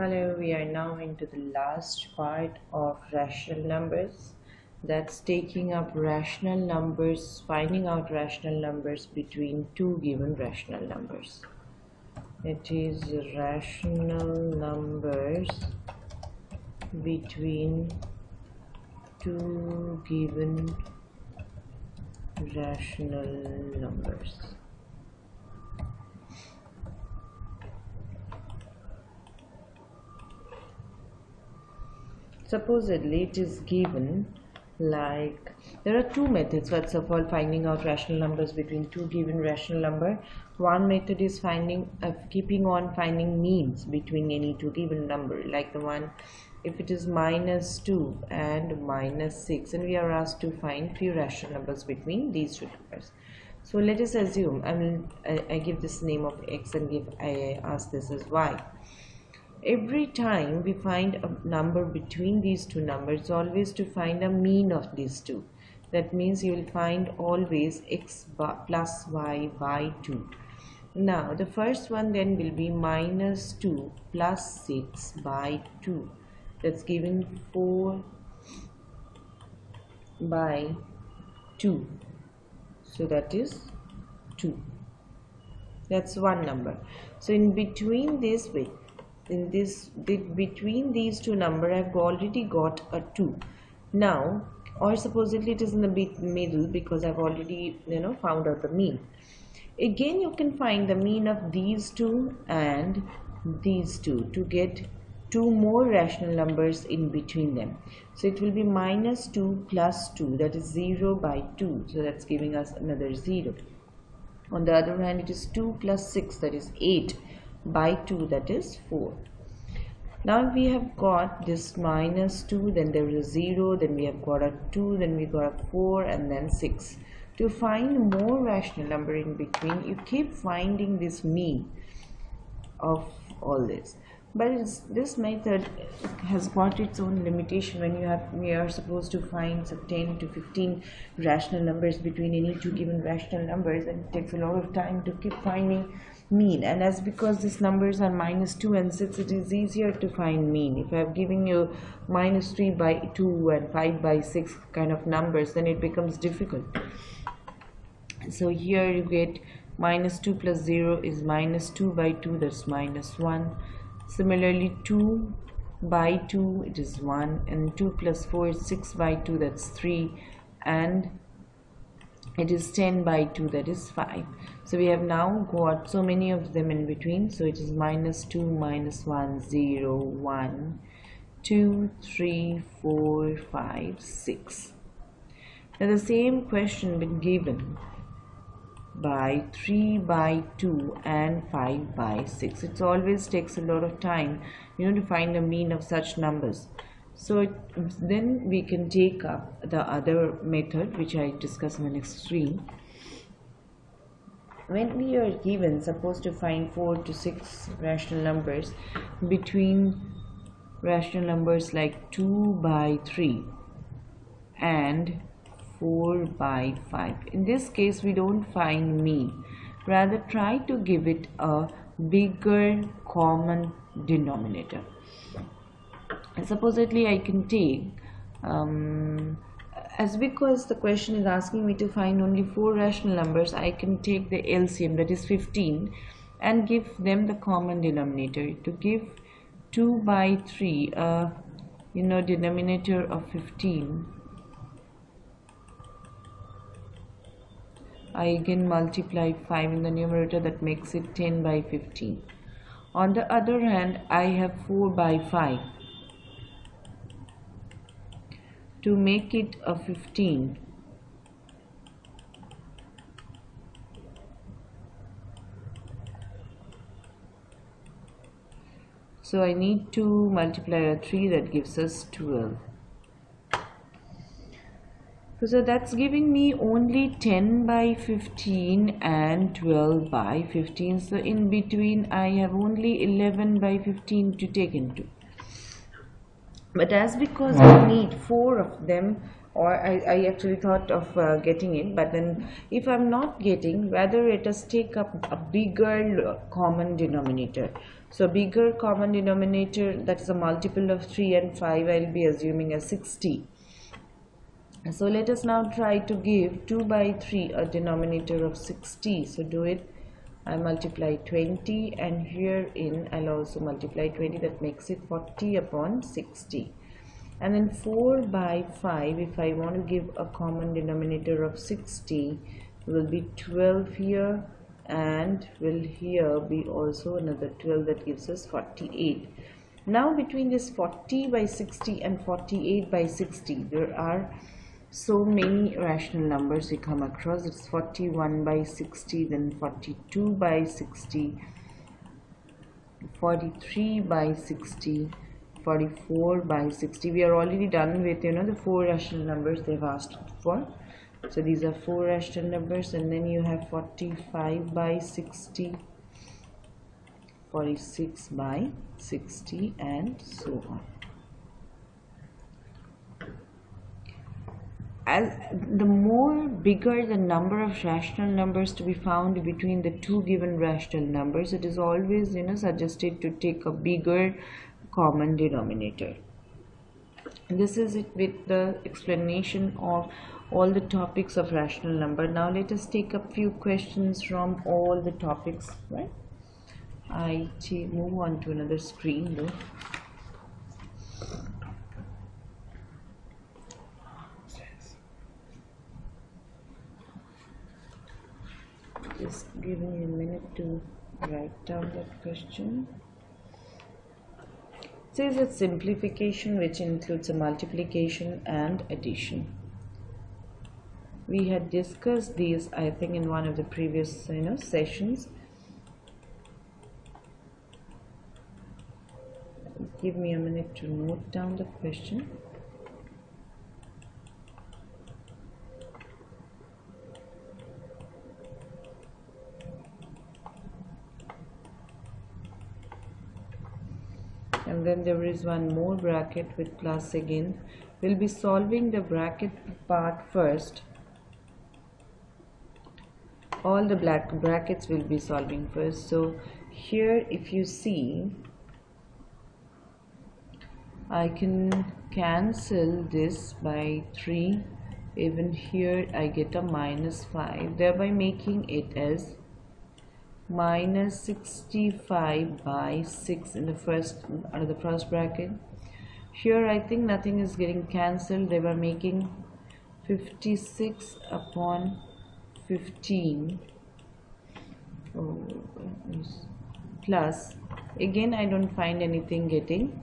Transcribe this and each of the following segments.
Hello, we are now into the last part of rational numbers. That's taking up rational numbers, finding out rational numbers between two given rational numbers. It is rational numbers between two given rational numbers. Supposedly it is given like there are two methods. First of all, finding out rational numbers between two given rational number. One method is keeping on finding means between any two given number, like the one if it is -2 and -6, and we are asked to find few rational numbers between these two numbers. So let us assume I give this name of x and I ask this as y. Every time we find a number between these two numbers, always to find a mean of these two. That means you will find always x plus y by 2. Now the first one then will be -2 plus 6 by 2. That's giving 4 by 2. So that is 2. That's one number. So in between this between these two numbers I've already got a 2 now, or supposedly it is in the middle because I've already found out the mean. Again you can find the mean of these two and these two to get two more rational numbers in between them. So it will be -2 plus 2, that is 0 by 2, so that's giving us another 0. On the other hand, it is 2 plus 6, that is 8 by 2, that is 4. Now we have got this -2, then there is a 0, then we have got a 2, then we got a 4, and then 6. To find more rational number in between, you keep finding this mean of all this. But this method has got its own limitation. When we are supposed to find some 10 to 15 rational numbers between any two given rational numbers, and it takes a lot of time to keep finding mean. And as because these numbers are -2 and 6, it is easier to find mean. If I have given you -3 by 2 and 5 by 6 kind of numbers, then it becomes difficult. So here you get -2 plus 0 is -2 by 2, that's -1. Similarly, 2 by 2, it is 1, and 2 plus 4 is 6 by 2, that's 3, and it is 10 by 2, that is 5. So we have now got so many of them in between. So it is -2, -1, 0, 1, 2, 3, 4, 5, 6. Now the same question been given by 3 by 2 and 5 by 6. It always takes a lot of time to find the mean of such numbers. So then we can take up the other method which I discuss in the next screen. When we are given supposed to find 4 to 6 rational numbers between rational numbers like 2 by 3 and 4 by 5. In this case we don't find mean, rather try to give it a bigger common denominator. And supposedly I can take as because the question is asking me to find only 4 rational numbers, I can take the LCM, that is 15, and give them the common denominator. To give 2 by 3 a denominator of 15, I again multiply 5 in the numerator, that makes it 10 by 15. On the other hand, I have 4 by 5. To make it a 15, so I need to multiply a 3, that gives us 12. So that's giving me only 10 by 15 and 12 by 15. So in between I have only 11 by 15 to take into. But as because we need 4 of them or I actually thought of getting it, but then if I'm not getting, rather let us take up a bigger common denominator. So bigger common denominator, that is a multiple of 3 and 5, I'll be assuming as 60. So let us now try to give 2 by 3 a denominator of 60. So do it. I multiply 20, and herein I'll also multiply 20, that makes it 40 upon 60. And then 4 by 5, if I want to give a common denominator of 60, will be 12 here, and will here be also another 12, that gives us 48. Now between this 40 by 60 and 48 by 60, there are so many rational numbers we come across. It's 41 by 60, then 42 by 60, 43 by 60, 44 by 60. We are already done with the 4 rational numbers they've asked for. So these are 4 rational numbers, and then you have 45 by 60, 46 by 60, and so on. As the more bigger the number of rational numbers to be found between the two given rational numbers, it is always suggested to take a bigger common denominator. And this is it with the explanation of all the topics of rational number. Now let us take a few questions from all the topics, right? I move on to another screen though. Just give me a minute to write down that question. It says it's simplification, which includes a multiplication and addition. We had discussed these, I think, in one of the previous sessions. Give me a minute to note down the question. And then there is one more bracket with plus again. We'll be solving the bracket part first. All the black brackets will be solving first. So here, if you see, I can cancel this by 3. Even here I get a minus 5, thereby making it as minus 65 by 6 in the first, under the first bracket. Here I think nothing is getting cancelled, they were making 56 upon 15 plus, again I don't find anything getting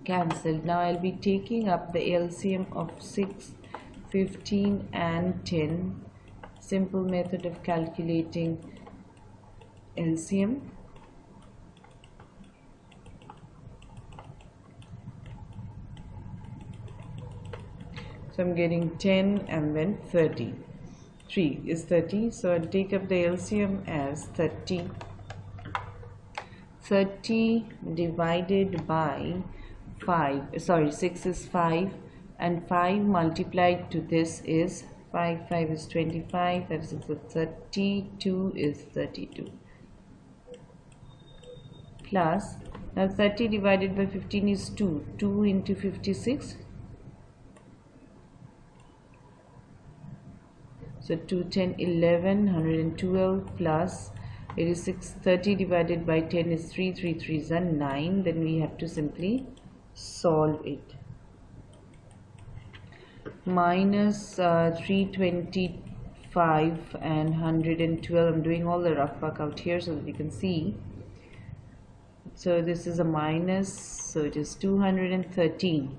cancelled. Now I'll be taking up the LCM of 6, 15 and 10. Simple method of calculating LCM. So I'm getting 10 and then 30. 3 is 30, so I'll take up the LCM as 30. 30 divided by 5, sorry, 6 is 5, and 5 multiplied to this is 5, 5 is 25, that is 32 is 32. Plus, now 30 divided by 15 is 2, 2 into 56, so 2, 10, 11, 112 plus, it is 6, 30 divided by 10 is 3, 3 3s are 9, then we have to simply solve it. Minus 325 and 112, I'm doing all the rough work out here so that you can see. So this is a minus, so it is 213.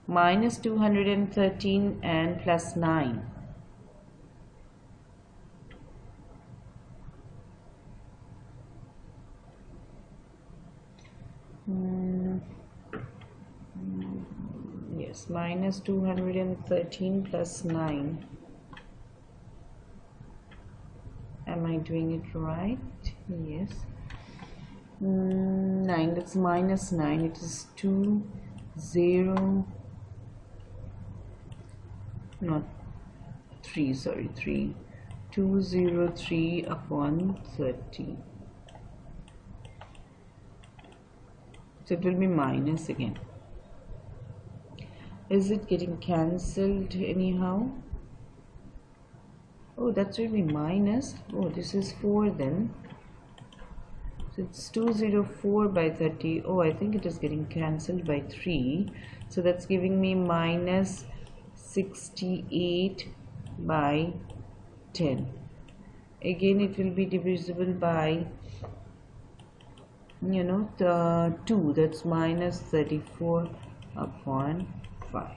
Minus 213 and plus 9. Yes, minus 213 plus 9. Am I doing it right? Yes. 9, that's minus 9. It is 2, 0, not 3, sorry, 3, 203 upon 30. So it will be minus again. Is it getting cancelled anyhow? Oh, that's really minus. Oh, this is 4 then. So it's 204 by 30. Oh, I think it is getting cancelled by 3. So that's giving me minus 68 by 10. Again, it will be divisible by, the 2. That's minus 34 upon 5.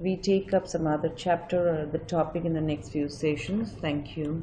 We take up some other chapter or the topic in the next few sessions. Thank you.